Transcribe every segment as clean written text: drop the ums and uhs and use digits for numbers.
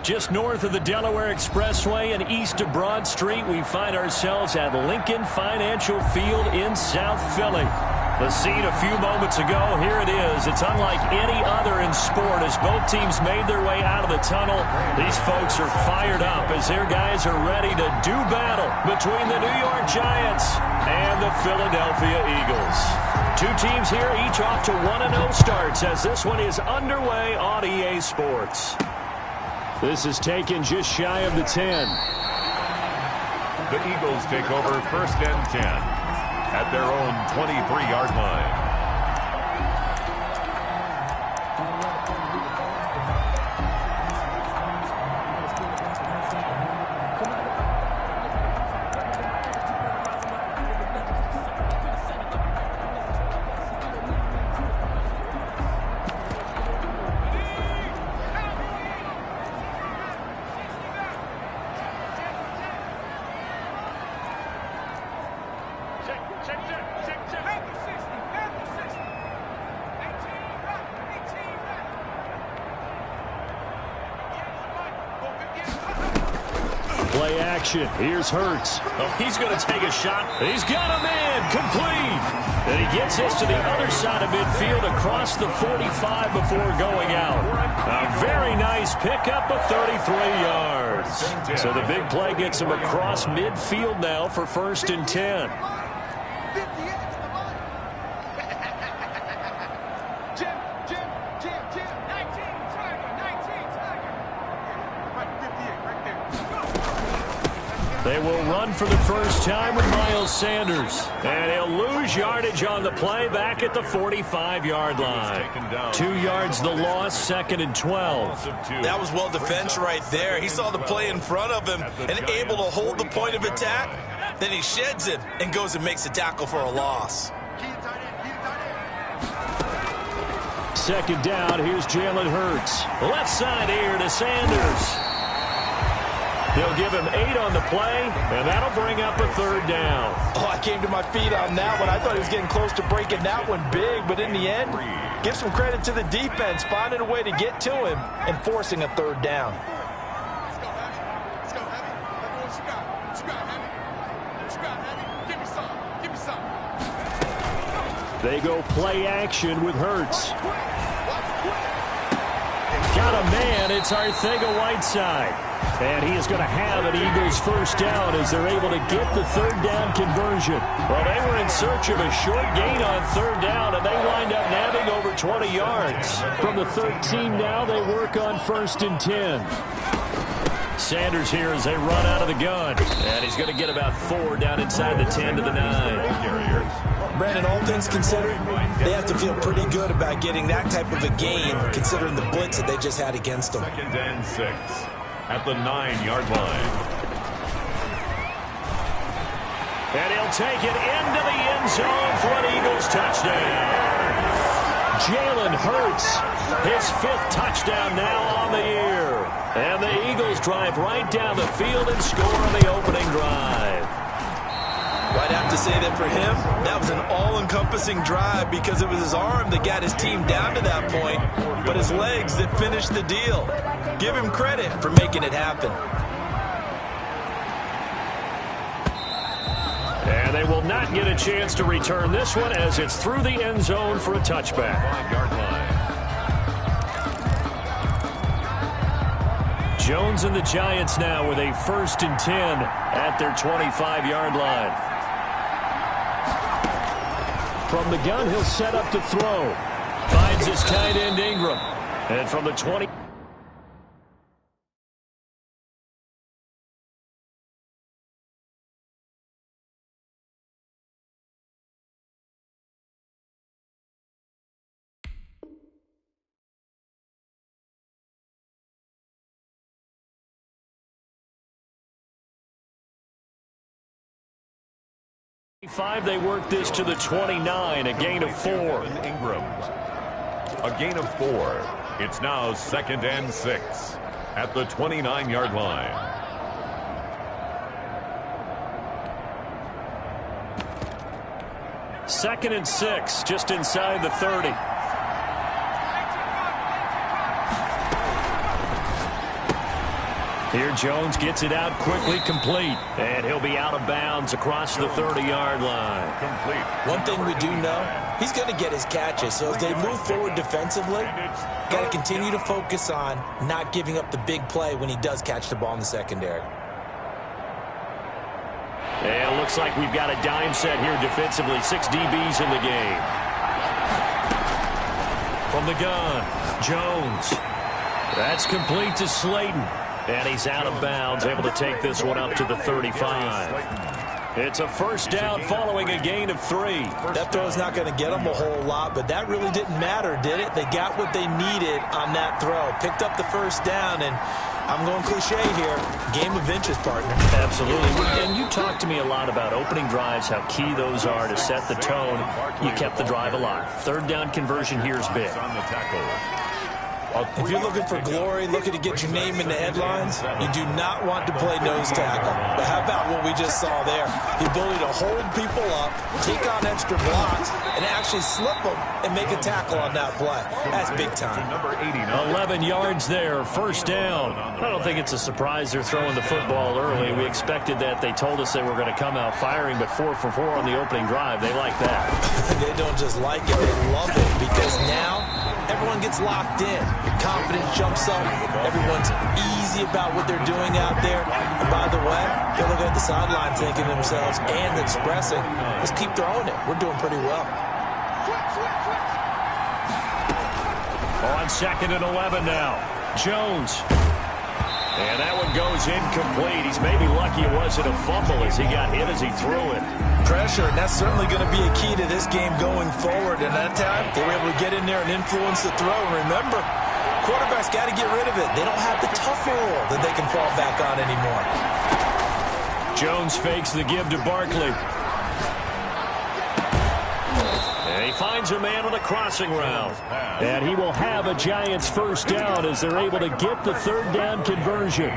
Just north of the Delaware Expressway and east of Broad Street, we find ourselves at Lincoln Financial Field in South Philly. The scene a few moments ago, here it is. It's unlike any other in sport as both teams made their way out of the tunnel. These folks are fired up as their guys are ready to do battle between the New York Giants and the Philadelphia Eagles. Two teams here, each off to 1-0 starts as this one is underway on EA Sports. This is taken just shy of the 10. The Eagles take over 1st and 10. At their own 23-yard line. Play action. Here's Hurts. Oh, he's going to take a shot. He's got a man. Complete. And he gets this to the other side of midfield across the 45 before going out. A very nice pickup of 33 yards. So the big play gets him across midfield now for 1st and 10. They will run for the first time with Miles Sanders. And he'll lose yardage on the play back at the 45-yard line. 2 yards the loss, 2nd and 12. That was well defense right there. He saw the play in front of him and able to hold the point of attack. Then he sheds it and goes and makes a tackle for a loss. 2nd down, here's Jalen Hurts. Left side here to Sanders. They'll give him 8 on the play, and that'll bring up a 3rd down. Oh, I came to my feet on that one. I thought he was getting close to breaking that one big, but in the end, give some credit to the defense, finding a way to get to him and forcing a 3rd down. They go play action with Hurts. Got a man. It's Arcega-Whiteside. And he is going to have an Eagles first down as they're able to get the 3rd down conversion. Well, they were in search of a short gain on 3rd down, and they wind up nabbing over 20 yards. From the 13 now, they work on 1st and 10. Sanders here as they run out of the gun. And he's going to get about 4 down inside the 10 to the 9. Brandon, all things considered, they have to feel pretty good about getting that type of a gain, considering the blitz that they just had against them. 2nd and 6. At the 9-yard line. And he'll take it into the end zone for an Eagles touchdown. Jalen Hurts, his 5th touchdown now on the year. And the Eagles drive right down the field and score on the opening drive. I'd have to say that for him, that was an all-encompassing drive because it was his arm that got his team down to that point, but his legs that finished the deal. Give him credit for making it happen. And they will not get a chance to return this one as it's through the end zone for a touchback. 5-yard line. Jones and the Giants now with a 1st and 10 at their 25-yard line. From the gun, he'll set up to throw. Finds his tight end Ingram. And from the 20... They work this to the 29, a gain of 4. Ingram. A gain of 4. It's now 2nd and 6 at the 29-yard line. Second and 6, just inside the 30. Here Jones gets it out quickly, complete. And he'll be out of bounds across the 30-yard line. Complete. One thing we do know, he's going to get his catches. So as they move forward defensively, got to continue to focus on not giving up the big play when he does catch the ball in the secondary. And it looks like we've got a dime set here defensively. 6 DBs in the game. From the gun, Jones. That's complete to Slayton. And he's out of bounds, able to take this one up to the 35. It's a first down following a gain of 3. That throw's not going to get them a whole lot, but that really didn't matter, did it? They got what they needed on that throw. Picked up the first down, and I'm going cliche here. Game of inches, partner. Absolutely. And you talked to me a lot about opening drives, how key those are to set the tone. You kept the drive alive. Third down conversion here is big. If you're looking for glory, looking to get your name in the headlines, you do not want to play nose tackle. But how about what we just saw there? The ability to hold people up, take on extra blocks, and actually slip them and make a tackle on that play. That's big time. 11 yards there, first down. I don't think it's a surprise they're throwing the football early. We expected that. They told us they were going to come out firing, but 4 for 4 on the opening drive. They like that. They don't just like it, they love it, because now everyone gets locked in. Confidence jumps up. Everyone's easy about what they're doing out there. And by the way, they're looking at the sideline thinking to themselves and expressing, let's keep throwing it. We're doing pretty well. On 2nd and 11 now. Jones. And that one goes incomplete. He's maybe lucky it wasn't a fumble as he got hit as he threw it. Pressure, and that's certainly going to be a key to this game going forward. And that time, they were able to get in there and influence the throw. And remember, quarterbacks got to get rid of it. They don't have the tough roll that they can fall back on anymore. Jones fakes the give to Barkley. And he finds a man on a crossing route. And he will have a Giants first down as they're able to get the third down conversion.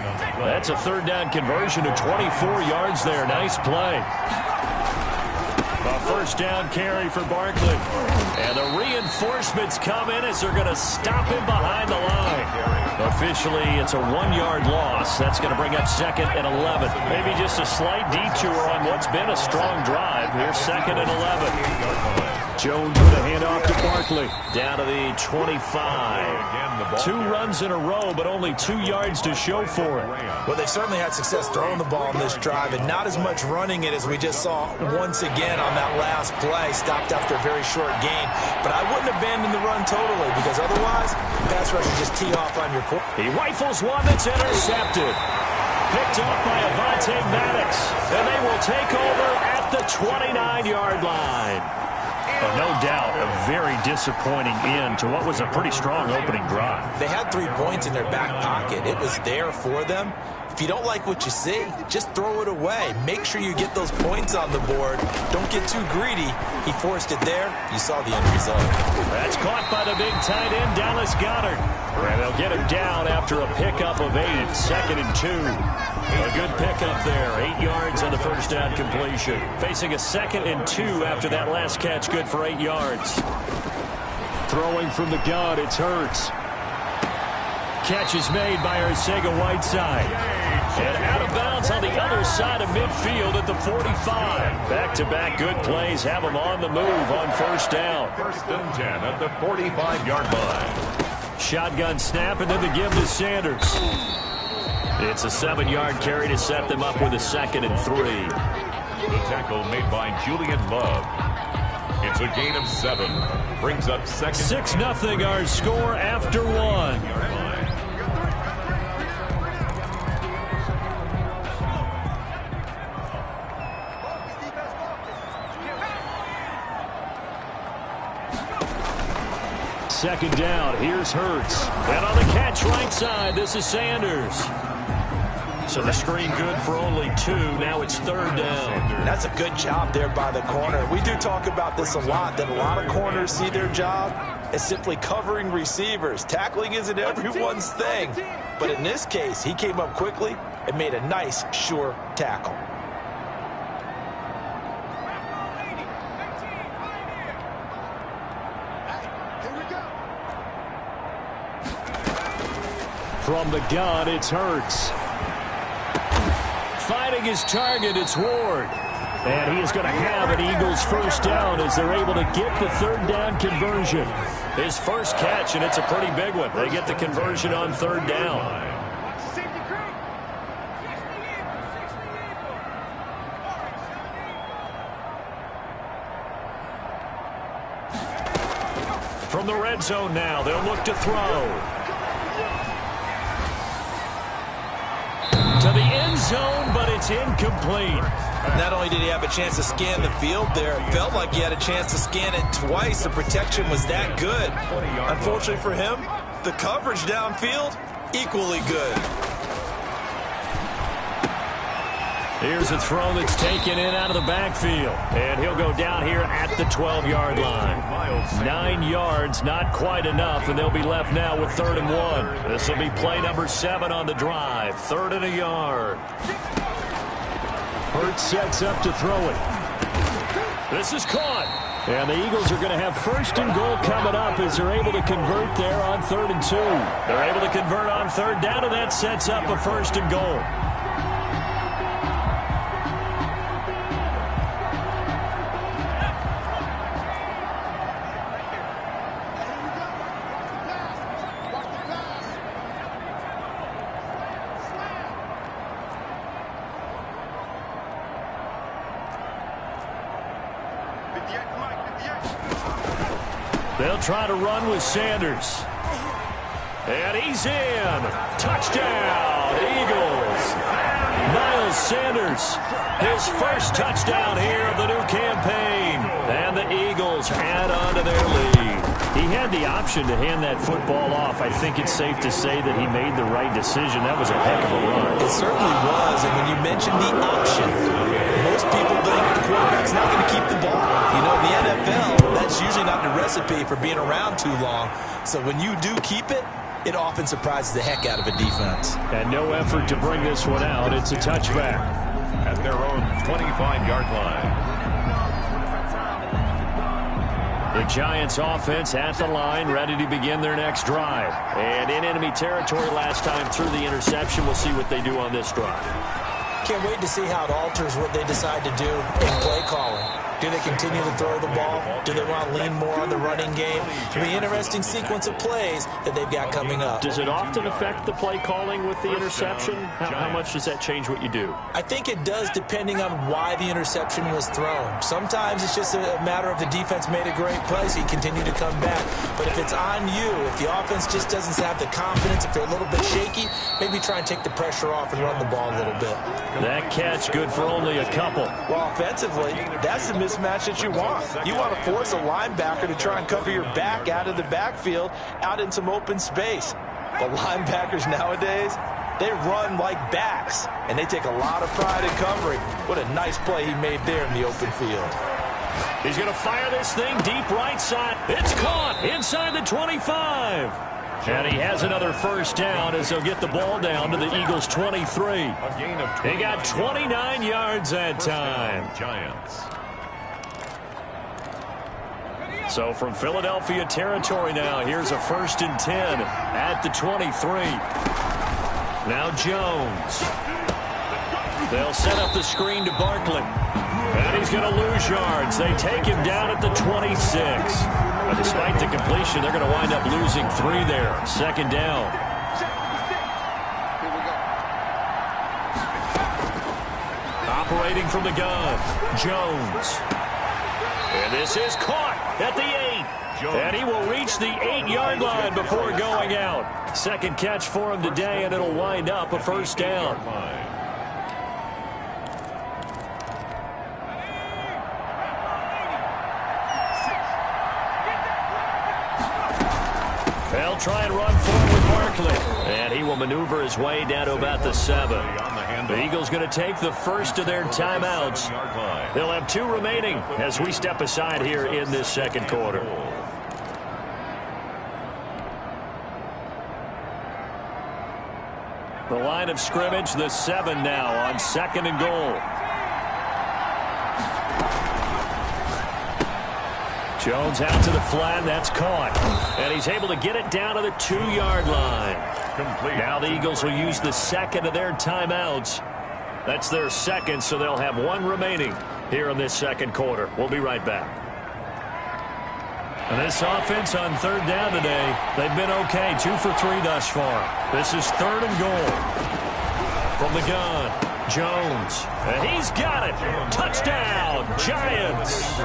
That's a third down conversion of 24 yards there. Nice play. A first down carry for Barkley. And the reinforcements come in as they're going to stop him behind the line. Officially, it's a 1-yard loss. That's going to bring up 2nd and 11. Maybe just a slight detour on what's been a strong drive. Here's 2nd and 11. Jones with a handoff to Barkley. Down to the 25. 2 runs in a row, but only 2 yards to show for it. Well, they certainly had success throwing the ball in this drive, and not as much running it as we just saw once again on that last play. Stopped after a very short gain. But I wouldn't abandon the run totally, because otherwise, pass rush would just tee off on your court. He rifles one that's intercepted. Picked up by Avonte Maddox. And they will take over at the 29-yard line. No doubt, a very disappointing end to what was a pretty strong opening drive. They had 3 points in their back pocket. It was there for them. If you don't like what you see, just throw it away. Make sure you get those points on the board. Don't get too greedy. He forced it there. You saw the end result. That's caught by the big tight end, Dallas Goedert. And they'll get him down after a pickup of 8. 2nd and 2. A good pickup there. 8 yards on the first down completion. Facing a 2nd and 2 after that last catch, good for 8 yards. Throwing from the gun, it's Hurts. Catch is made by Arcega-Whiteside. And out of bounds on the other side of midfield at the 45. Back-to-back good plays have them on the move on first down. 1st and 10 at the 45-yard line. Shotgun snap and then the give to Sanders. It's a 7-yard carry to set them up with a 2nd and 3. The tackle made by Julian Love. It's a gain of 7. Brings up 2nd. 6-0 our score after 1. Second down, here's Hurts. And on the catch right side, this is Sanders. So the screen good for only 2. Now it's 3rd down. That's a good job there by the corner. We do talk about this a lot, that a lot of corners see their job as simply covering receivers. Tackling isn't everyone's thing. But in this case, he came up quickly and made a nice, sure tackle. From the gun, it's Hurts. his target. It's Ward. And he is going to have an Eagles first down as they're able to get the third down conversion. His first catch, and it's a pretty big one. They get the conversion on third down. From the red zone now, they'll look to throw. To the end zone, but it's incomplete. Not only did he have a chance to scan the field there, it felt like he had a chance to scan it twice. The protection was that good. Unfortunately for him, the coverage downfield, equally good. Here's a throw that's taken in out of the backfield. And he'll go down here at the 12-yard line. 9 yards, not quite enough, and they'll be left now with 3rd and 1. This will be play number 7 on the drive. 3rd and a yard. Hurts sets up to throw it. This is caught. And the Eagles are going to have 1st and goal coming up as they're able to convert there on 3rd and 2. They're able to convert on 3rd down, and that sets up a 1st and goal. They'll try to run with Sanders. And he's in. Touchdown, Eagles. Miles Sanders, his first touchdown here of the new campaign. And the Eagles add on to their lead. He had the option to hand that football off. I think it's safe to say that he made the right decision. That was a heck of a run. It certainly was. And when you mentioned the option, most people think the quarterback's not going to keep the ball. You know, the NFL, that's usually not the recipe for being around too long. So when you do keep it, it often surprises the heck out of a defense. And no effort to bring this one out. It's a touchback. At their own 25-yard line. The Giants offense at the line, ready to begin their next drive. And in enemy territory last time through the interception. We'll see what they do on this drive. Can't wait to see how it alters what they decide to do in play calling. Do they continue to throw the ball? Do they want to lean more on the running game? It'll be an interesting sequence of plays that they've got coming up. Does it often affect the play calling with the interception? How much does that change what you do? I think it does, depending on why the interception was thrown. Sometimes it's just a matter of the defense made a great play, so you continue to come back. But if it's on you, if the offense just doesn't have the confidence, if they're a little bit shaky, maybe try and take the pressure off and run the ball a little bit. That catch good for only a couple. Well, offensively, that's the mismatch that you want. You want to force a linebacker to try and cover your back out of the backfield, out in some open space. The linebackers nowadays, they run like backs, and they take a lot of pride in covering. What a nice play he made there in the open field. He's going to fire this thing deep right side. It's caught inside the 25. And he has another first down as they'll get the ball down to the Eagles' 23. They got 29 yards that time. Giants. So from Philadelphia territory now, here's a 1st and 10 at the 23. Now Jones. They'll set up the screen to Barkley. And he's going to lose yards. They take him down at the 26. But despite the completion, they're going to wind up losing 3 there. 2nd down. Operating from the gun, Jones. And this is caught at the 8. And he will reach the 8-yard line before going out. 2nd catch for him today, and it'll wind up a first down. They'll try and run forward with Barkley. And he will maneuver his way down to about the 7. The Eagles going to take the first of their timeouts. They'll have 2 remaining as we step aside here in this 2nd quarter. The line of scrimmage, the 7 now on 2nd and goal. Jones out to the flat, that's caught. And he's able to get it down to the 2-yard line. Now the Eagles will use the 2nd of their timeouts That's their second, so they'll have one remaining here in this second quarter. We'll be right back. And this offense on third down today, they've been okay. 2 for 3 thus far. This is 3rd and goal. From the gun, Jones. And he's got it. Touchdown, Giants.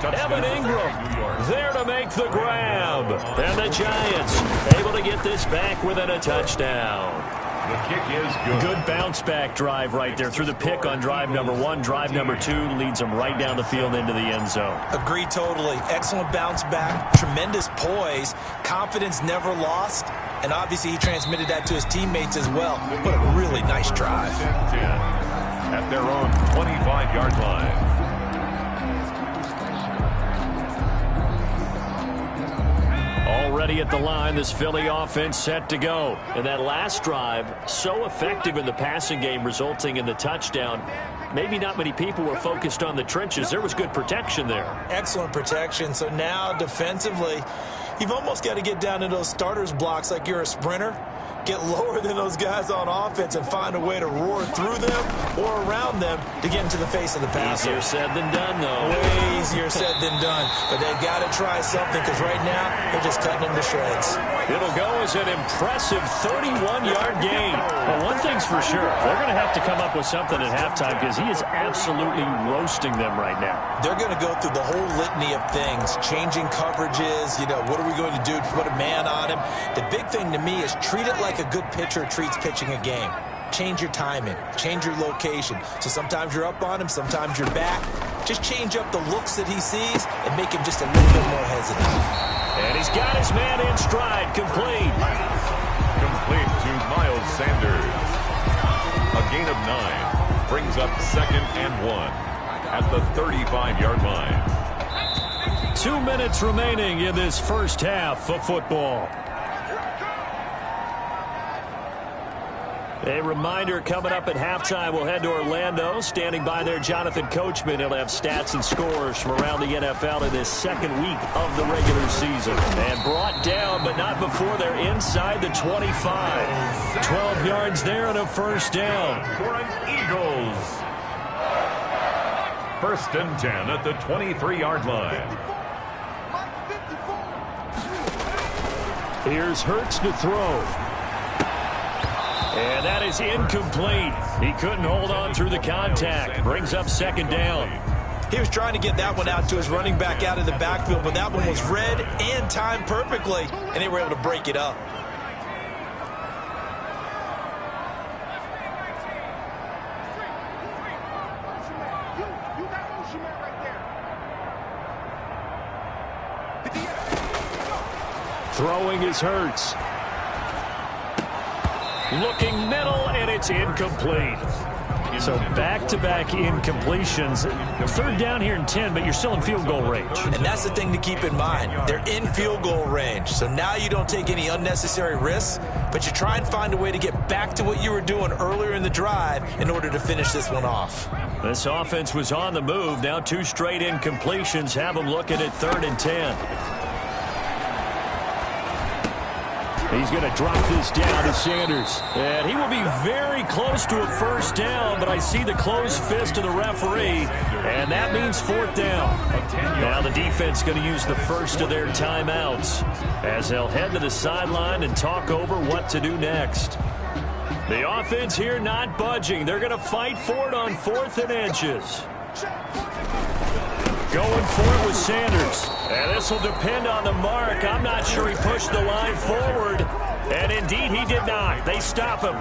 Evan Ingram there to make the grab. And the Giants able to get this back within a touchdown. The kick is good. Good bounce-back drive right there through the pick on drive number 1. Drive number 2 leads them right down the field into the end zone. Agree totally. Excellent bounce back, tremendous poise, confidence never lost, and obviously he transmitted that to his teammates as well. What a really nice drive. 10 at their own 25-yard line. Already at the line, this Philly offense set to go. And that last drive, so effective in the passing game, resulting in the touchdown. Maybe not many people were focused on the trenches. There was good protection there. Excellent protection. So now defensively, you've almost got to get down to those starters blocks like you're a sprinter. Get lower than those guys on offense and find a way to roar through them or around them to get into the face of the passer. Easier said than done, though. Way easier said than done. But they've got to try something because right now they're just cutting them to shreds. It'll go as an impressive 31-yard gain. But one thing's for sure, they're going to have to come up with something at halftime because he is absolutely roasting them right now. They're going to go through the whole litany of things, changing coverages, what are we going to do to put a man on him? The big thing to me is treat it like a good pitcher treats pitching a game. Change your timing, change your location. So sometimes you're up on him, sometimes you're back. Just change up the looks that he sees and make him just a little bit more hesitant. And he's got his man in stride, complete. Complete to Miles Sanders. A gain of 9 brings up 2nd and 1 at the 35-yard line. 2 minutes remaining in this first half of football. A reminder coming up at halftime, we'll head to Orlando. Standing by there, Jonathan Coachman. He'll have stats and scores from around the NFL in this second week of the regular season. And brought down, but not before they're inside the 25. 12 yards there and a first down. For an Eagles. 1st and 10 at the 23-yard line. Here's Hurts to throw. And that is incomplete. He couldn't hold on through the contact. Brings up 2nd down. He was trying to get that one out to his running back out of the backfield, but that one was read and timed perfectly, and they were able to break it up. Throwing is Hurts. Looking middle, and it's incomplete. So back-to-back incompletions. 3rd down here and 10, but you're still in field goal range. And that's the thing to keep in mind. They're in field goal range. So now you don't take any unnecessary risks, but you try and find a way to get back to what you were doing earlier in the drive in order to finish this one off. This offense was on the move. Now 2 straight incompletions have them looking at 3rd and 10. He's going to drop this down to Sanders. And he will be very close to a first down, but I see the closed fist of the referee, and that means 4th down. Now the defense going to use the first of their timeouts as they'll head to the sideline and talk over what to do next. The offense here not budging. They're going to fight for it on 4th and inches. Going for it with Sanders. And this will depend on the mark. I'm not sure he pushed the line forward. And indeed, he did not. They stop him.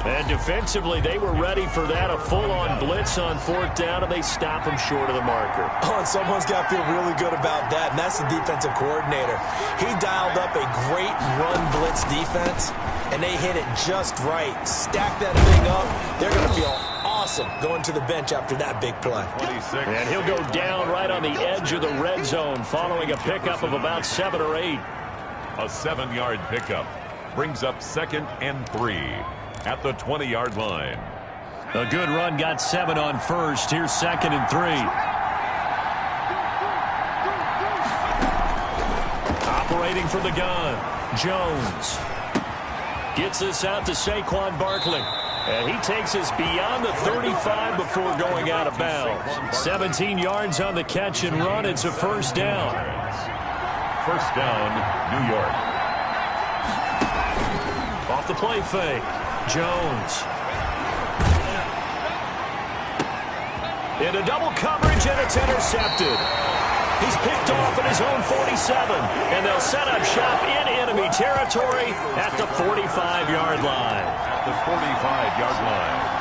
And defensively, they were ready for that. A full-on blitz on 4th down, and they stop him short of the marker. Oh, and someone's got to feel really good about that, and that's the defensive coordinator. He dialed up a great run blitz defense, and they hit it just right. Stack that thing up. They're going to feel awesome going to the bench after that big play. 26. And he'll go down right on the edge of the red zone following a pickup of about 7 or 8. A 7-yard pickup brings up 2nd and 3 at the 20-yard line. A good run got 7 on first. Here's 2nd and 3. Operating from the gun, Jones. Gets this out to Saquon Barkley. And he takes us beyond the 35 before going out of bounds. 17 yards on the catch and run. It's a first down. First down, New York. Off the play fake. Jones. Into double coverage, and it's intercepted. He's picked off at his own 47, and they'll set up shop in enemy territory at the 45-yard line. At the 45-yard line.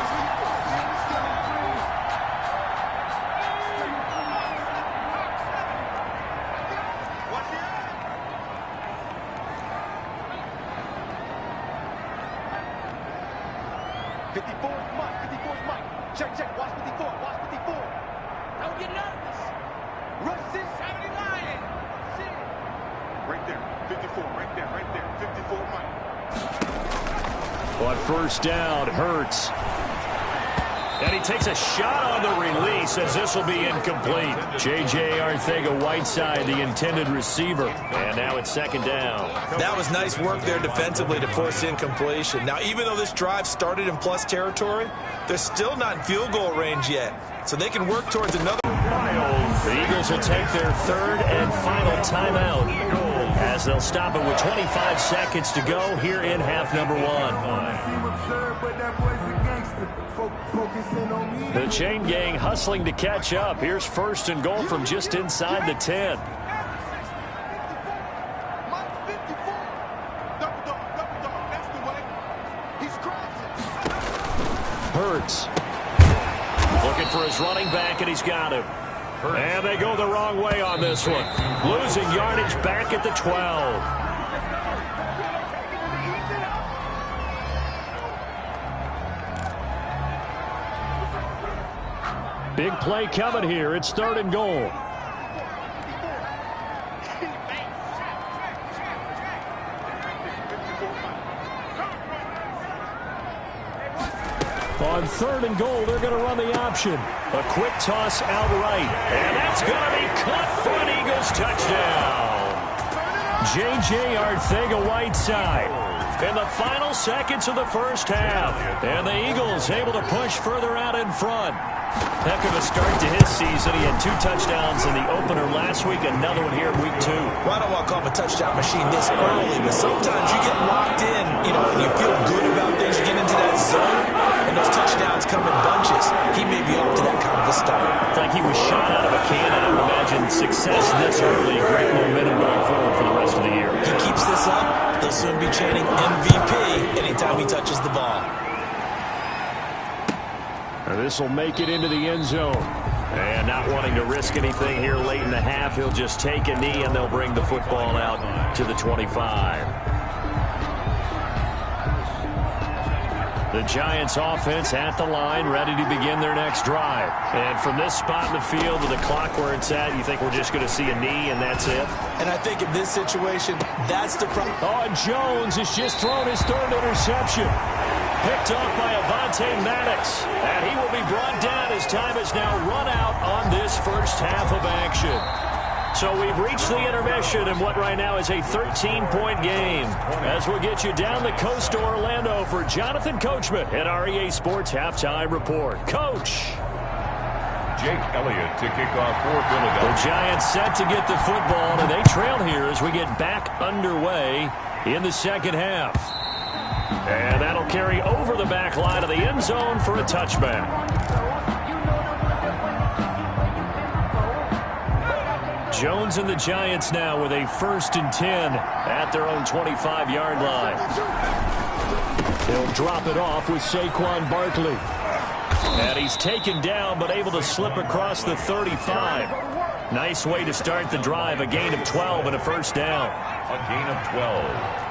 On first down, Hurts. And he takes a shot on the release as this will be incomplete. J.J. Arcega-Whiteside, the intended receiver. And now it's second down. That was nice work there defensively to force incompletion. Now, even though this drive started in plus territory, they're still not in field goal range yet. So they can work towards another. The Eagles will take their third and final timeout as they'll stop it with 25 seconds to go here in half number one. The chain gang hustling to catch up. Here's first and goal from just inside the 10. Hurts. Looking for his running back, and he's got him. And they go the wrong way on this one. Losing yardage back at the 12. Big play coming here. It's third and goal. On third and goal, they're going to run the option. A quick toss out right. And that's going to be caught for an Eagles touchdown. J.J. Arcega-Whiteside in the final seconds of the first half. And the Eagles able to push further out in front. Heck of a start to his season. He had 2 touchdowns in the opener last week, another one here in week 2. Well, I don't want to call him a touchdown machine this early, but sometimes you get locked in, and you feel good about things. You get into that zone, and those touchdowns come in bunches. He may be up to that kind of a start. It's like he was shot out of a cannon. I would imagine success this early, great momentum going forward for the rest of the year. He keeps this up, they'll soon be chanting MVP anytime he touches the ball. This will make it into the end zone. And not wanting to risk anything here late in the half, he'll just take a knee and they'll bring the football out to the 25. The Giants offense at the line, ready to begin their next drive. And from this spot in the field with the clock where it's at, you think we're just going to see a knee and that's it? And I think in this situation, that's the problem. Oh, and Jones has just thrown his third interception. Picked off by Avonte Maddox. And he will be brought down as time is now run out on this first half of action. So we've reached the intermission in what right now is a 13-point game. As we'll get you down the coast to Orlando for Jonathan Coachman at our EA Sports Halftime Report. Coach. Jake Elliott to kick off for Philadelphia. The Giants set to get the football, and they trail here as we get back underway in the second half. And that'll carry over the back line of the end zone for a touchback. Jones and the Giants now with a 1st and 10 at their own 25-yard line. They'll drop it off with Saquon Barkley. And he's taken down but able to slip across the 35. Nice way to start the drive. A gain of 12 and a first down. A gain of 12.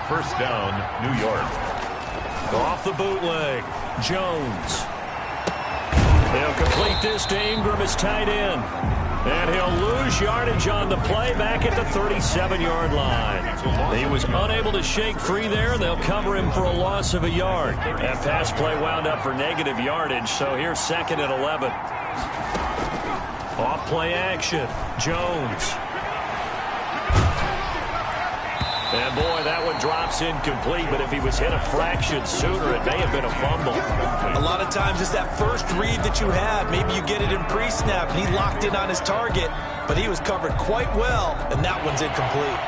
First down, New York. Off the bootleg, Jones. They'll complete this to Ingram as tight end. And he'll lose yardage on the play back at the 37-yard line. He was unable to shake free there, and they'll cover him for a loss of a yard. That pass play wound up for negative yardage, so here's 2nd and 11. Off play action, Jones. And boy, that one drops incomplete, but if he was hit a fraction sooner, it may have been a fumble. A lot of times it's that first read that you have. Maybe you get it in pre-snap, and he locked in on his target, but he was covered quite well, and that one's incomplete.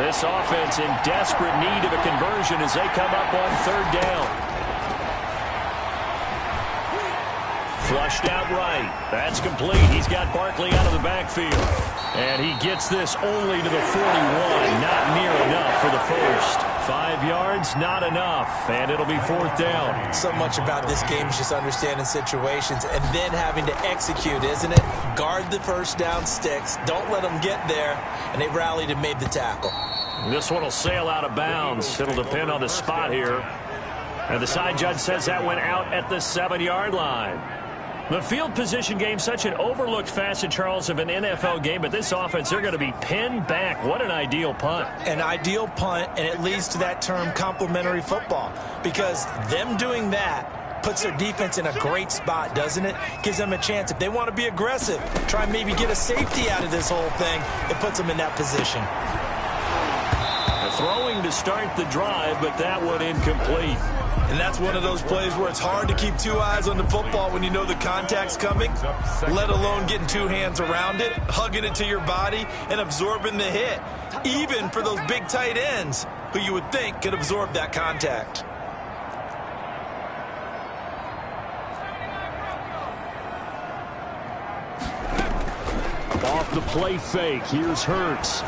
This offense in desperate need of a conversion as they come up on third down. Flushed out right. That's complete. He's got Barkley out of the backfield. And he gets this only to the 41. Not near enough for the first. 5 yards, not enough. And it'll be fourth down. So much about this game is just understanding situations and then having to execute, isn't it? Guard the first down sticks. Don't let them get there. And they rallied and made the tackle. This one will sail out of bounds. It'll depend on the spot here. And the side judge says that went out at the 7-yard line. The field position game, such an overlooked facet, Charles, of an NFL game, but this offense, they're going to be pinned back. What an ideal punt. An ideal punt, and it leads to that term complementary football, because them doing that puts their defense in a great spot, doesn't it? Gives them a chance. If they want to be aggressive, try and maybe get a safety out of this whole thing, it puts them in that position. Throwing to start the drive, but that one incomplete. And that's one of those plays where it's hard to keep two eyes on the football when you know the contact's coming, let alone getting two hands around it, hugging it to your body, and absorbing the hit, even for those big tight ends who you would think could absorb that contact. Off the play fake, here's Hurts.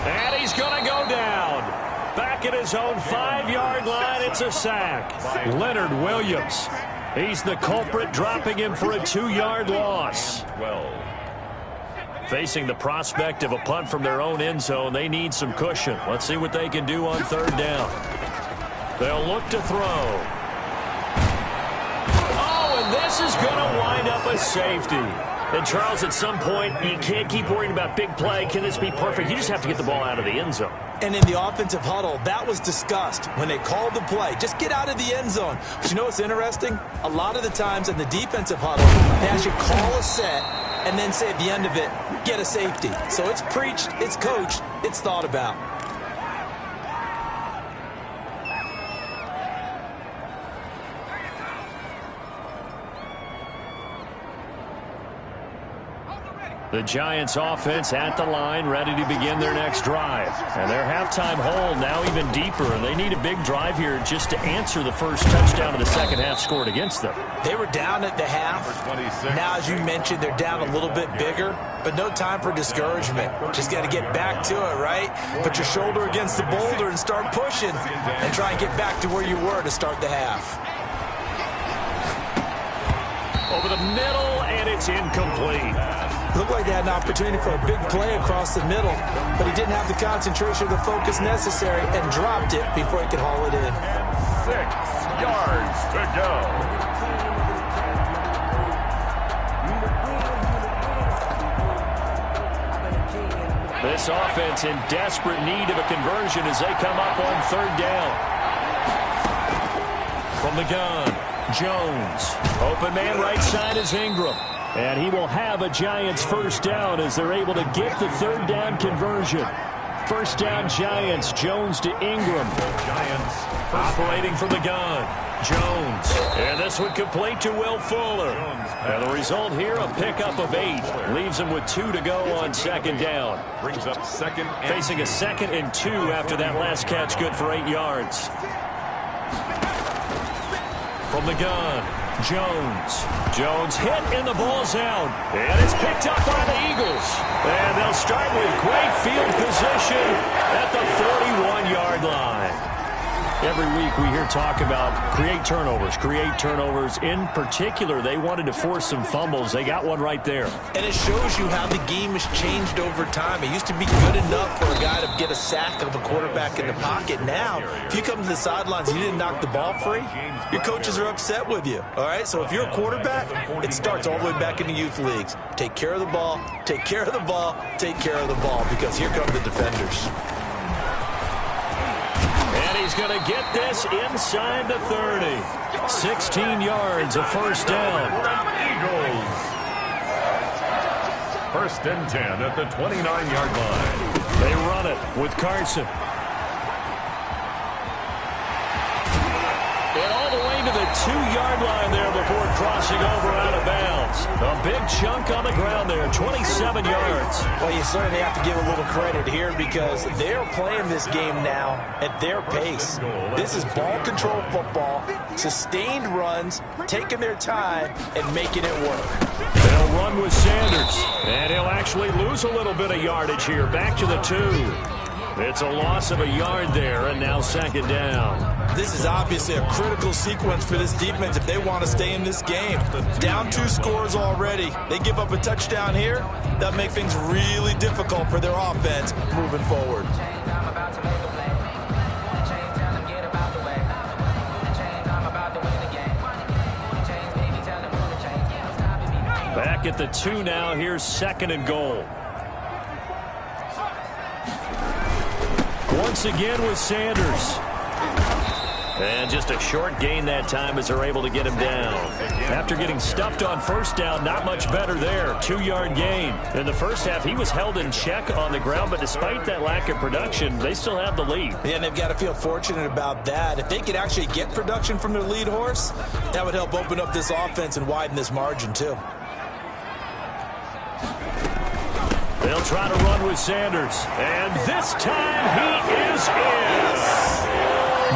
And he's going to go down. Back at his own 5-yard line, it's a sack. Leonard Williams. He's the culprit, dropping him for a 2-yard loss. Facing the prospect of a punt from their own end zone, they need some cushion. Let's see what they can do on third down. They'll look to throw. Oh, and this is going to wind up a safety. And, Charles, at some point, you can't keep worrying about big play. Can this be perfect? You just have to get the ball out of the end zone. And in the offensive huddle, that was discussed when they called the play. Just get out of the end zone. But you know what's interesting? A lot of the times in the defensive huddle, they actually call a set and then say at the end of it, get a safety. So it's preached, it's coached, it's thought about. The Giants offense at the line, ready to begin their next drive. And their halftime hole now even deeper. They need a big drive here just to answer the first touchdown of the second half scored against them. They were down at the half. Now, as you mentioned, they're down a little bit bigger, but no time for discouragement. Just got to get back to it, right? Put your shoulder against the boulder and start pushing and try and get back to where you were to start the half. Over the middle, and it's incomplete. Looked like they had an opportunity for a big play across the middle, but he didn't have the concentration or the focus necessary and dropped it before he could haul it in. 6 yards to go. This offense in desperate need of a conversion as they come up on third down. From the gun, Jones. Open man right side is Ingram. And he will have a Giants first down as they're able to get the third down conversion. First down Giants, Jones to Ingram. Giants operating from the gun. Jones. And this one complete to Will Fuller. And the result here, a pickup of 8. Leaves him with 2 to go on second down. Brings up second and facing a 2nd and 2 after that last catch, good for 8 yards. From the gun, Jones hit and the ball's out. And it's picked up by the Eagles. And they'll start with great field position at the 41-yard line. Every week we hear talk about create turnovers. In particular, they wanted to force some fumbles. They got one right there. And it shows you how the game has changed over time. It used to be good enough for a guy to get a sack of a quarterback in the pocket. Now, if you come to the sidelines and you didn't knock the ball free, your coaches are upset with you. All right, so if you're a quarterback, it starts all the way back in the youth leagues. Take care of the ball, take care of the ball, take care of the ball, because here come the defenders. And he's going to get this inside the 30. 16 yards, a first down. Eagles. First and 10 at the 29-yard line. They run it with Carson. And all the way to the 2-yard line there before crossing over out of bounds. A big chunk on the ground there, 27 yards. Well, you certainly have to give a little credit here because they're playing this game now at their pace. This is ball control football, sustained runs, taking their time, and making it work. They'll run with Sanders, and he'll actually lose a little bit of yardage here, back to the 2. It's a loss of a yard there, and now second down. This is obviously a critical sequence for this defense if they want to stay in this game. Down 2 scores already. They give up a touchdown here. That'll make things really difficult for their offense moving forward. Back at the 2 now. Here's second and goal. Once again with Sanders. And just a short gain that time as they're able to get him down. After getting stuffed on first down, not much better there. 2-yard gain. In the first half, he was held in check on the ground, but despite that lack of production, they still have the lead. Yeah, and they've got to feel fortunate about that. If they could actually get production from their lead horse, that would help open up this offense and widen this margin too. They'll try to run with Sanders. And this time he is in.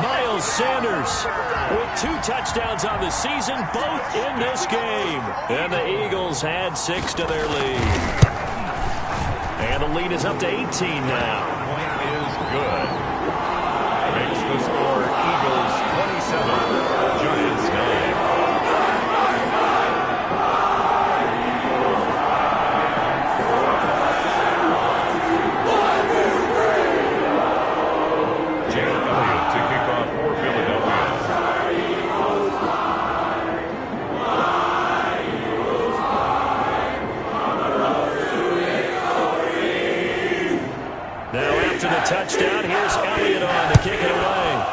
Miles Sanders with 2 touchdowns on the season, both in this game. And the Eagles had 6 to their lead. And the lead is up to 18 now. Point is good. Makes the score Eagles 27, Giants 9. To the touchdown. Here's Elliott on to kick it away.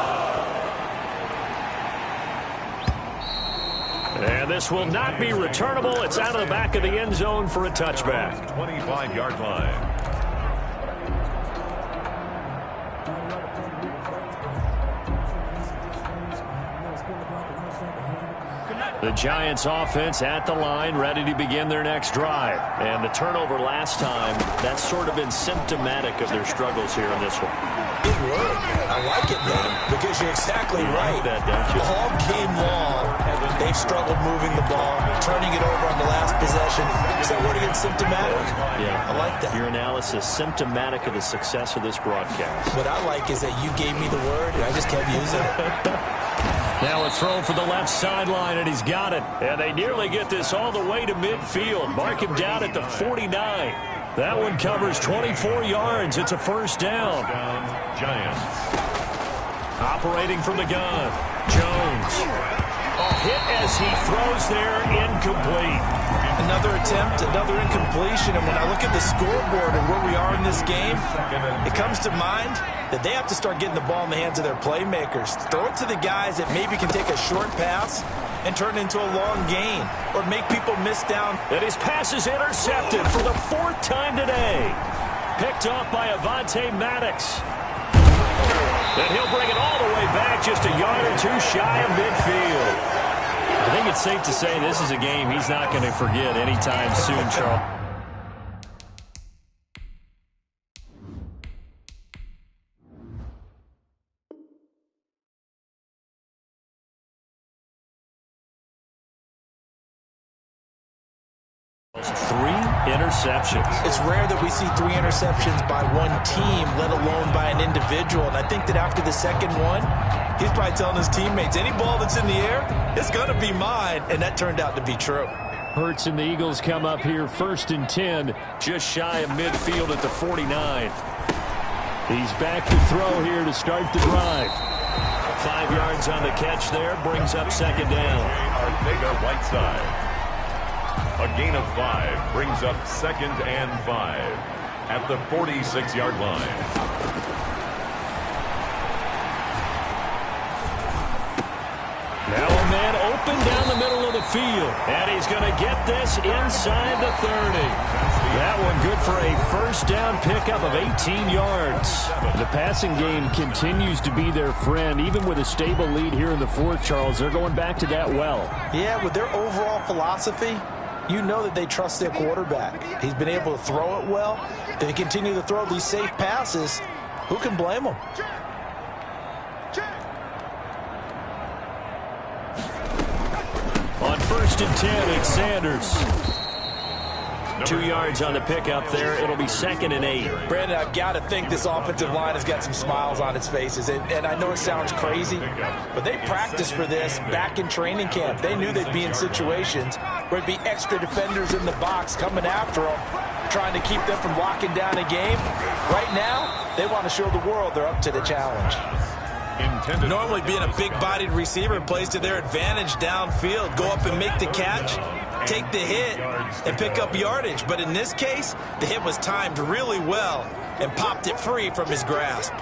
And this will not be returnable. It's out of the back of the end zone for a touchback. 25-yard line. The Giants offense at the line, ready to begin their next drive. And the turnover last time, that's sort of been symptomatic of their struggles here in this one. Good word. I like it, man, because you're exactly right. Like that, don't you? All game long, they've struggled moving the ball, turning it over on the last possession. Is that word again, symptomatic? Yeah. I like that. Your analysis, symptomatic of the success of this broadcast. What I like is that you gave me the word, and I just kept using it. Now a throw for the left sideline, and he's got it. And they nearly get this all the way to midfield. Mark him down at the 49. That one covers 24 yards. It's a first down. Giants. Operating from the gun. Jones. A hit as he throws there, incomplete. Another attempt, another incompletion, and when I look at the scoreboard and where we are in this game, it comes to mind that they have to start getting the ball in the hands of their playmakers. Throw it to the guys that maybe can take a short pass and turn it into a long gain, or make people miss down. And his pass is intercepted for the 4th time today. Picked off by Avonte Maddox. And he'll bring it all the way back, just a yard or 2 shy of midfield. I think it's safe to say this is a game he's not going to forget anytime soon, Charles. Interceptions. It's rare that we see 3 interceptions by one team, let alone by an individual. And I think that after the second one, he's probably telling his teammates, any ball that's in the air, it's going to be mine. And that turned out to be true. Hurts and the Eagles come up here 1st and 10, just shy of midfield at the 49. He's back to throw here to start the drive. 5 yards on the catch there, brings up second down. Arcega-Whiteside. A gain of 5 brings up 2nd and 5 at the 46-yard line. Now a man open down the middle of the the field. And he's going to get this inside the 30. That one good for a first down pickup of 18 yards. The passing game continues to be their friend. Even with a stable lead here in the fourth, Charles, they're going back to that well. Yeah, with their overall philosophy, you know that they trust their quarterback. He's been able to throw it well. If they continue to throw these safe passes, who can blame them? On 1st and 10, it's Sanders. 2 yards on the pickup there. It'll be 2nd and 8. Brandon, I've got to think this offensive line has got some smiles on its faces. And I know it sounds crazy, but they practiced for this back in training camp. They knew they'd be in situations where it'd be extra defenders in the box coming after them, trying to keep them from locking down a game. Right now, they want to show the world they're up to the challenge. Normally being a big-bodied receiver plays to their advantage downfield. Go up and make the catch, take the hit, and pick up yardage. But in this case, the hit was timed really well and popped it free from his grasp.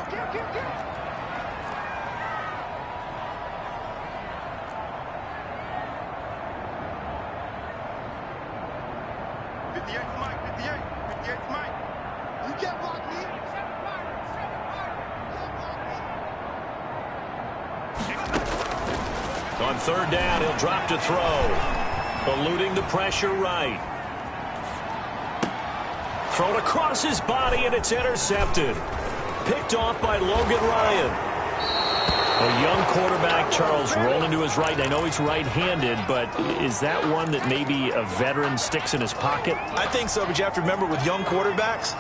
On 3rd down, he'll drop to throw. Eluding the pressure right. Thrown across his body, and it's intercepted. Picked off by Logan Ryan. A young quarterback, Charles, rolling to his right. I know he's right-handed, but is that one that maybe a veteran sticks in his pocket? I think so, but you have to remember with young quarterbacks,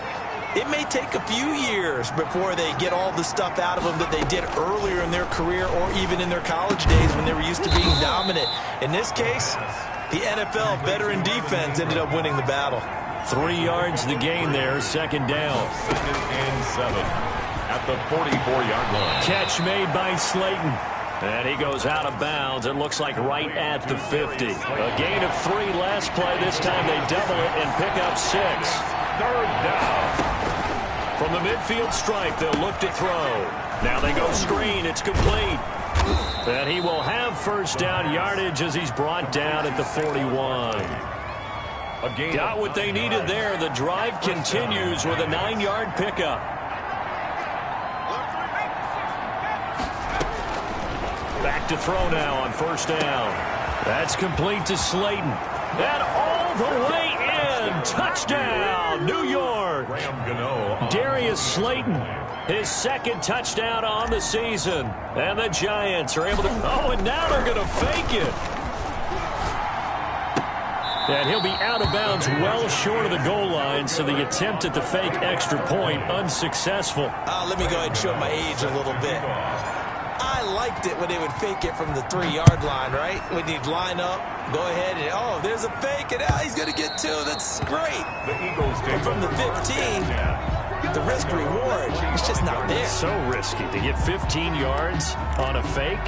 it may take a few years before they get all the stuff out of them that they did earlier in their career or even in their college days when they were used to being dominant. In this case, the NFL veteran defense ended up winning the battle. 3 yards the gain there, 2nd down. 2nd and 7 at the 44-yard line. Catch made by Slayton. And he goes out of bounds. It looks like right at the 50. A gain of 3 last play. This time they double it and pick up 6. 3rd down. From the midfield stripe, they'll look to throw. Now they go screen. It's complete. And he will have first down yardage as he's brought down at the 41. Got what they needed there. The drive continues with a 9-yard pickup. Back to throw now on 1st down. That's complete to Slayton. And all the way in. Touchdown, New York. Darius Slayton, his 2nd touchdown on the season. And the Giants are able to... Oh, and now they're going to fake it. And he'll be out of bounds well short of the goal line, so the attempt at the fake extra point unsuccessful. Let me go ahead and show my age a little bit. I liked it when they would fake it from the 3-yard line, right? When you'd line up, go ahead and, oh, there's a fake, and he's going to get 2. That's great. The Eagles take but from the 15, the risk-reward is just not there. So risky to get 15 yards on a fake.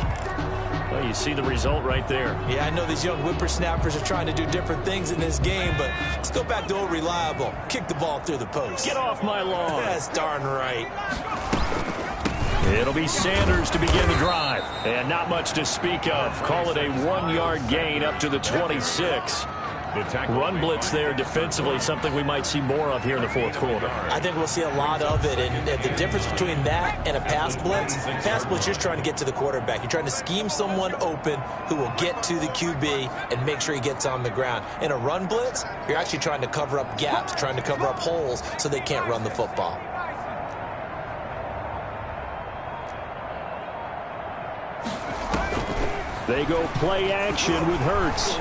Well, you see the result right there. Yeah, I know these young whippersnappers are trying to do different things in this game, but let's go back to old reliable. Kick the ball through the post. Get off my lawn. That's darn right. It'll be Sanders to begin the drive. And not much to speak of. Call it a 1-yard gain up to the 26. Run blitz there defensively, something we might see more of here in the 4th quarter. I think we'll see a lot of it, and the difference between that and a pass blitz, you're just trying to get to the quarterback. You're trying to scheme someone open who will get to the QB and make sure he gets on the ground. In a run blitz, you're actually trying to cover up gaps, trying to cover up holes so they can't run the football. They go play action with Hurts.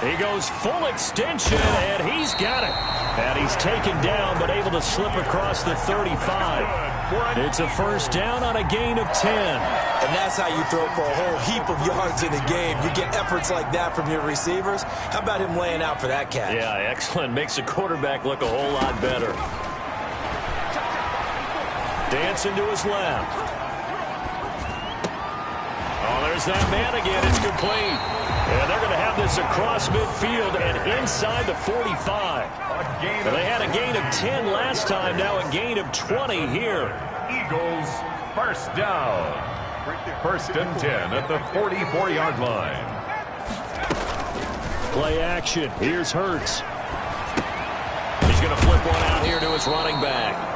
He goes full extension, and he's got it. And he's taken down, but able to slip across the 35. It's a first down on a gain of 10. And that's how you throw for a whole heap of yards in a game. You get efforts like that from your receivers. How about him laying out for that catch? Yeah, excellent. Makes the quarterback look a whole lot better. Dancing to his left. Oh, there's that man again. It's complete. And they're going to have this across midfield and inside the 45. They had a gain of 10 last time, now a gain of 20 here. Eagles first down. 1st and 10 at the 44-yard line. Play action. Here's Hurts. He's going to flip one out here to his running back.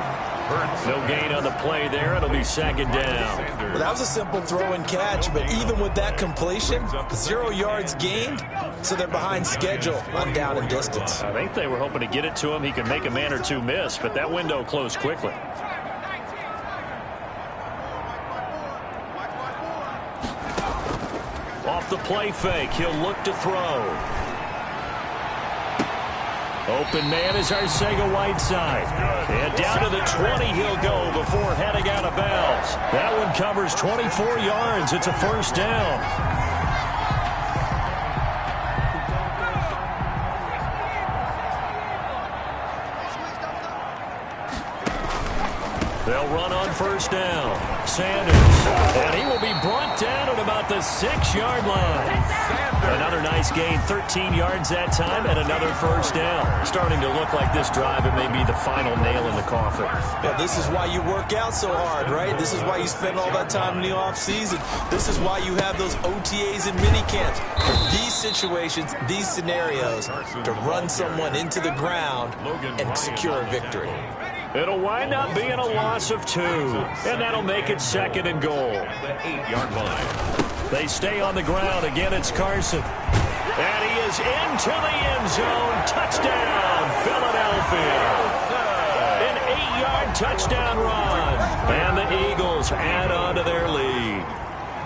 No gain on the play there. It'll be 2nd down. Well, that was a simple throw and catch, but even with that completion, 0 yards gained, so they're behind schedule on down and distance. I think they were hoping to get it to him. He could make a man or two miss, but that window closed quickly. Off the play fake, he'll look to throw. Open man is Arcega-Whiteside. And down to the 20 he'll go before heading out of bounds. That one covers 24 yards. It's a 1st down. They'll run on 1st down. Sanders. And he will be brought down at about the 6-yard line. Another nice gain, 13 yards that time, and another 1st down. Starting to look like this drive, it may be the final nail in the coffin. Yeah, this is why you work out so hard, right? This is why you spend all that time in the offseason. This is why you have those OTAs and minicamps. For these situations, these scenarios, to run someone into the ground and secure a victory. It'll wind up being a loss of 2, and that'll make it 2nd and goal. The 8-yard line. They stay on the ground. Again, it's Carson. And he is into the end zone. Touchdown, Philadelphia. An 8-yard touchdown run. And the Eagles add on to their lead.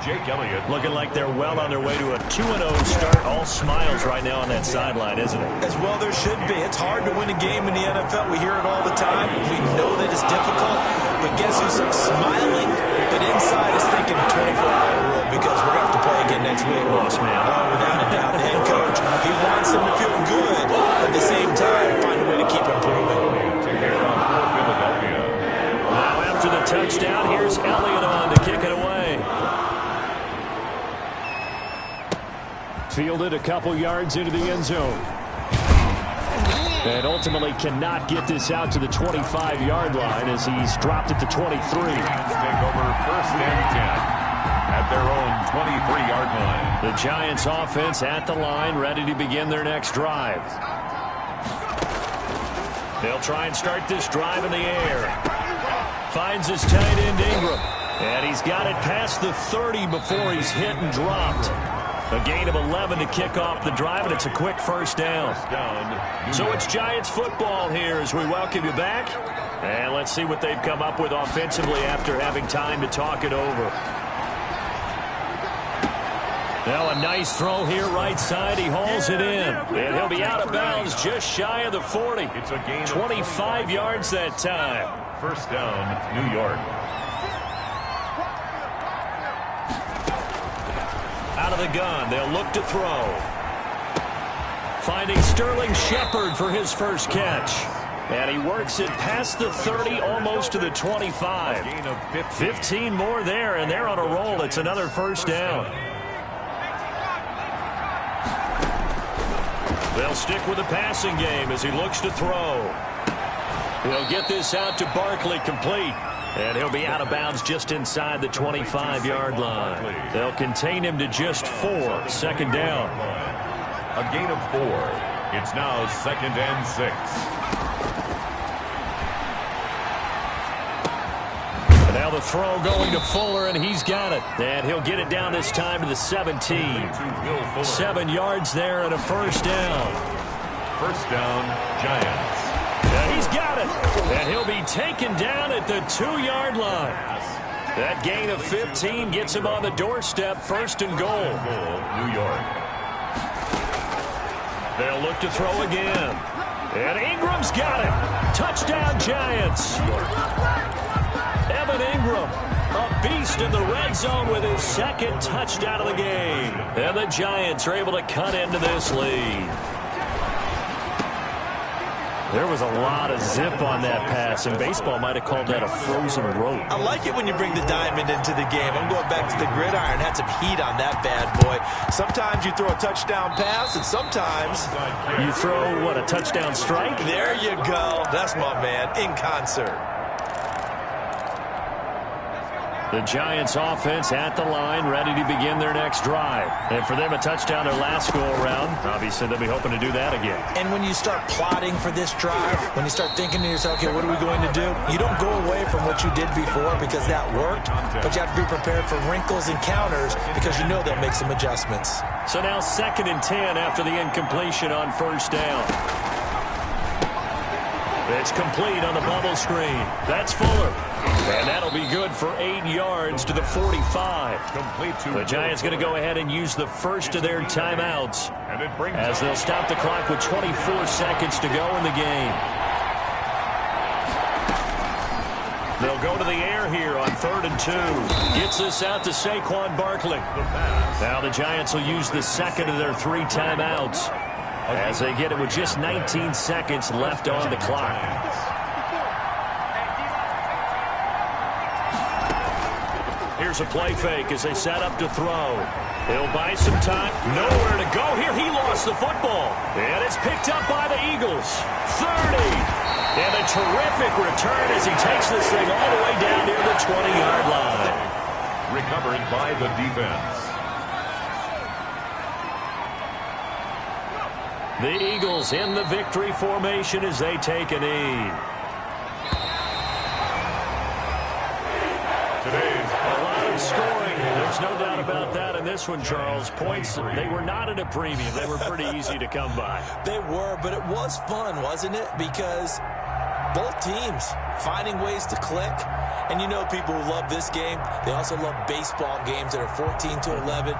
Jake Elliott. Looking like they're well on their way to a 2-0 start. All smiles right now on that sideline, isn't it? As well there should be. It's hard to win a game in the NFL. We hear it all the time. We know that it's difficult. But guess who's smiling? But inside is thinking 24-hour rule because we're going to have to play again next week. Lost man. Oh, without a doubt. The head coach, he wants them to feel good. At the same time, find a way to keep improving. Now after the touchdown, here's Elliott on to kick it away. Fielded a couple yards into the end zone. And ultimately cannot get this out to the 25-yard line as he's dropped it to 23. Take over 1st and 10 at their own 23-yard line. The Giants offense at the line, ready to begin their next drive. They'll try and start this drive in the air. Finds his tight end Ingram. And he's got it past the 30 before he's hit and dropped. A gain of 11 to kick off the drive, and it's a quick 1st down. So it's Giants football here as we welcome you back. And let's see what they've come up with offensively after having time to talk it over. Now a nice throw here right side. He hauls it in. And he'll be out of bounds just shy of the 40. It's a gain of 25 yards that time. 1st down, New York. Out of the gun, they'll look to throw. Finding Sterling Shepard for his first catch. And he works it past the 30, almost to the 25. 15 more there, and they're on a roll. It's another 1st down. They'll stick with the passing game as he looks to throw. He'll get this out to Barkley, complete. And he'll be out of bounds just inside the 25-yard line. They'll contain him to just 4. 2nd down. A gain of 4. It's now 2nd and 6. And now the throw going to Fuller, and he's got it. And he'll get it down this time to the 17. 7 yards there and a 1st down. 1st down, Giants. And he's got it. And he'll be taken down at the 2-yard line. That gain of 15 gets him on the doorstep. 1st and goal. New York. They'll look to throw again. And Ingram's got it. Touchdown, Giants. Evan Ingram, a beast in the red zone with his 2nd touchdown of the game. And the Giants are able to cut into this lead. There was a lot of zip on that pass, and baseball might have called that a frozen rope. I like it when you bring the diamond into the game. I'm going back to the gridiron. Had some heat on that bad boy. Sometimes you throw a touchdown pass, and sometimes you throw, what, a touchdown strike? There you go. That's my man, in concert. The Giants offense at the line, ready to begin their next drive. And for them, a touchdown their last go-around. Obviously, they'll be hoping to do that again. And when you start plotting for this drive, when you start thinking to yourself, okay, what are we going to do? You don't go away from what you did before because that worked, but you have to be prepared for wrinkles and counters because you know they'll make some adjustments. So now 2nd and 10 after the incompletion on first down. It's complete on the bubble screen. That's Fuller. And that'll be good for 8 yards to the 45. The Giants going to go ahead and use the first of their timeouts as they'll stop the clock with 24 seconds to go in the game. They'll go to the air here on 3rd and 2. Gets this out to Saquon Barkley. Now the Giants will use the second of their 3 timeouts as they get it with just 19 seconds left on the clock. Here's a play fake as they set up to throw. He'll buy some time. Nowhere to go here. He lost the football. And it's picked up by the Eagles. 30. And a terrific return as he takes this thing all the way down near the 20-yard line. Recovered by the defense. The Eagles in the victory formation as they take a knee. A lot of scoring. There's no doubt about that in this one, Charles. Points, they were not at a premium. They were pretty easy to come by. They were, but it was fun, wasn't it? Because both teams finding ways to click. And you know people who love this game, they also love baseball games that are 14-11.